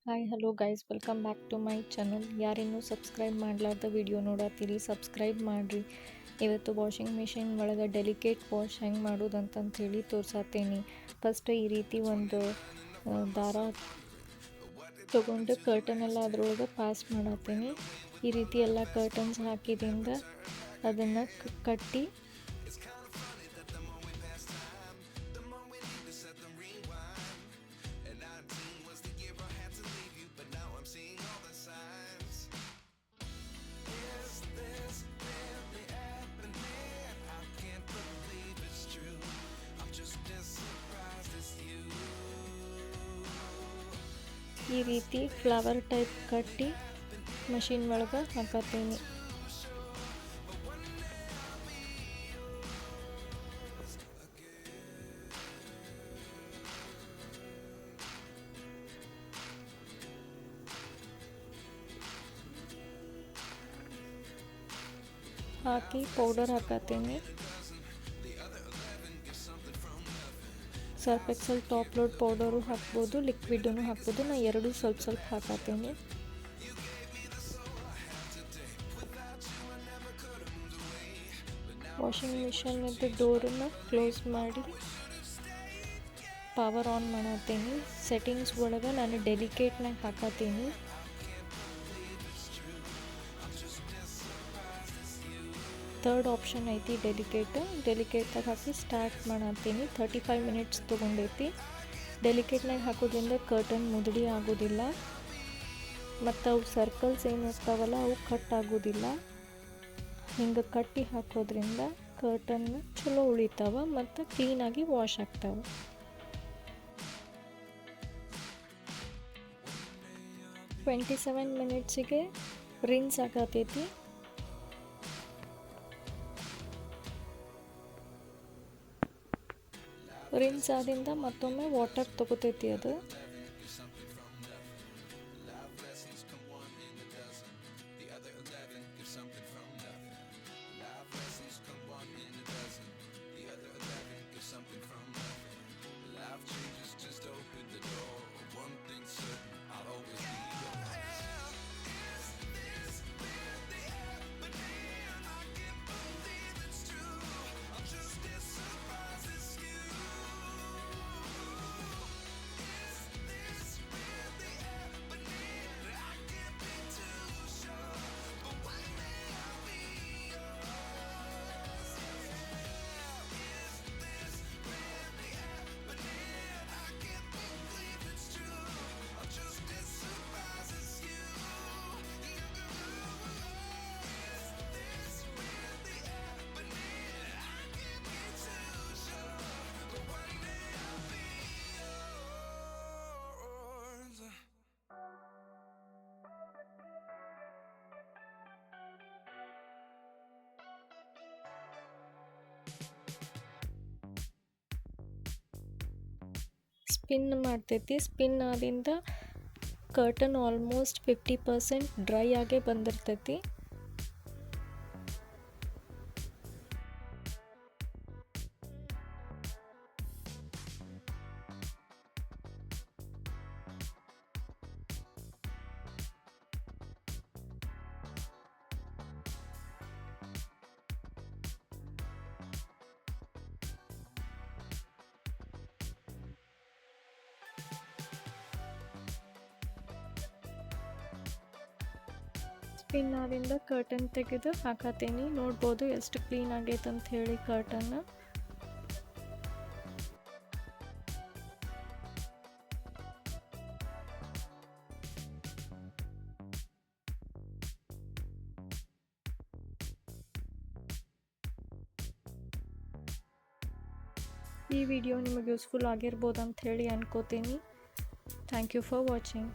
Hi hello guys, welcome back to my channel. ಯಾರಿನ್ನೂ subscribe ಮಾಡಲಾರ್ದ video ನೋಡತ್ತೀರಿ, subscribe ಮಾಡಿರಿ. ಇವತ್ತು ವಾಷಿಂಗ್ ಮಿಷಿನ್ ಒಳಗೆ ಡೆಲಿಕೇಟ್ ವಾಶ್ ಹೆಂಗೆ ಮಾಡೋದಂತಂಥೇಳಿ ತೋರ್ಸಾತೀನಿ. ಫಸ್ಟ್ ಈ ರೀತಿ ಒಂದು ದಾರ ತೊಗೊಂಡು ಕರ್ಟನ್ ಎಲ್ಲ ಅದ್ರೊಳಗೆ ಪಾಸ್ ಮಾಡತ್ತೀನಿ. ಈ ರೀತಿ ಎಲ್ಲ ಕರ್ಟನ್ಸ್ ಹಾಕಿದಿಂದ ಅದನ್ನು ಕಟ್ಟಿ ಈ ರೀತಿ ಫ್ಲವರ್ ಟೈಪ್ ಕಟ್ಟಿ ಮಷಿನ್ ಒಳಗೆ ಹಾಕತ್ತೀನಿ. ಹಾಕಿ ಪೌಡರ್ ಹಾಕತ್ತೀನಿ. Surf Excel top load powder ಹಾಕ್ಬೋದು, ಲಿಕ್ವಿಡನ್ನು ಹಾಕ್ಬೋದು. ನಾನು ಎರಡು ಸ್ವಲ್ಪ ಸ್ವಲ್ಪ ಹಾಕತ್ತೀನಿ. ವಾಷಿಂಗ್ ಮಿಷಿನ್ ಡೋರನ್ನು ಕ್ಲೋಸ್ ಮಾಡಿ ಪವರ್ ಆನ್ ಮಾಡತ್ತೀನಿ. ಸೆಟ್ಟಿಂಗ್ಸ್ ಒಳಗೆ ನಾನು ಡೆಲಿಕೇಟ್ನಾಗ ಹಾಕತ್ತೀನಿ. ಥರ್ಡ್ ಆಪ್ಷನ್ ಐತಿ ಡೆಲಿಕೇಟಾಗಿ ಹಾಕಿ ಸ್ಟಾರ್ಟ್ ಮಾಡತ್ತೀನಿ. 35 ಮಿನಿಟ್ಸ್ ತೊಗೊಂಡೈತಿ. ಡೆಲಿಕೇಟ್ನಾಗ ಹಾಕೋದ್ರಿಂದ ಕರ್ಟನ್ ಮುದುಡಿ ಆಗೋದಿಲ್ಲ ಮತ್ತು ಅವು ಸರ್ಕಲ್ಸ್ ಏನು ಇರ್ತಾವಲ್ಲ ಅವು ಕಟ್ ಆಗೋದಿಲ್ಲ. ಹಿಂಗೆ ಕಟ್ಟಿ ಹಾಕೋದ್ರಿಂದ ಕರ್ಟನ್ ಚಲೋ ಉಳಿತಾವ ಮತ್ತು ಕ್ಲೀನಾಗಿ ವಾಶ್ ಆಗ್ತಾವೆ. ಟ್ವೆಂಟಿ 7 ಮಿನಿಟ್ಸಿಗೆ ರಿನ್ಸ್ ಆಗತೈತಿ. ರಿನ್ಸ್ ಆದಿಂದ ಮತ್ತೊಮ್ಮೆ ವಾಟರ್ ತಗೋತೈತಿ ಅದು. ಸ್ಪಿನ್ ಮಾಡ್ತೈತಿ. ಸ್ಪಿನ್ ಆದಿಂದ ಕರ್ಟನ್ ಆಲ್ಮೋಸ್ಟ್ 50% ಡ್ರೈ ಆಗೇ ಬಂದಿರ್ತೈತಿ. ಸ್ಪಿನ್ ಆದಿಂದ ಕರ್ಟನ್ ತೆಗೆದು ಹಾಕತ್ತೀನಿ. ನೋಡ್ಬೋದು ಎಷ್ಟು ಕ್ಲೀನ್ ಆಗೈತೆ ಅಂತ ಹೇಳಿ ಕರ್ಟನ್. ಈ ವಿಡಿಯೋ ನಿಮಗೆ ಯೂಸ್ಫುಲ್ ಆಗಿರ್ಬೋದು ಅಂತ ಹೇಳಿ ಅನ್ಕೋತೀನಿ. Thank you for watching.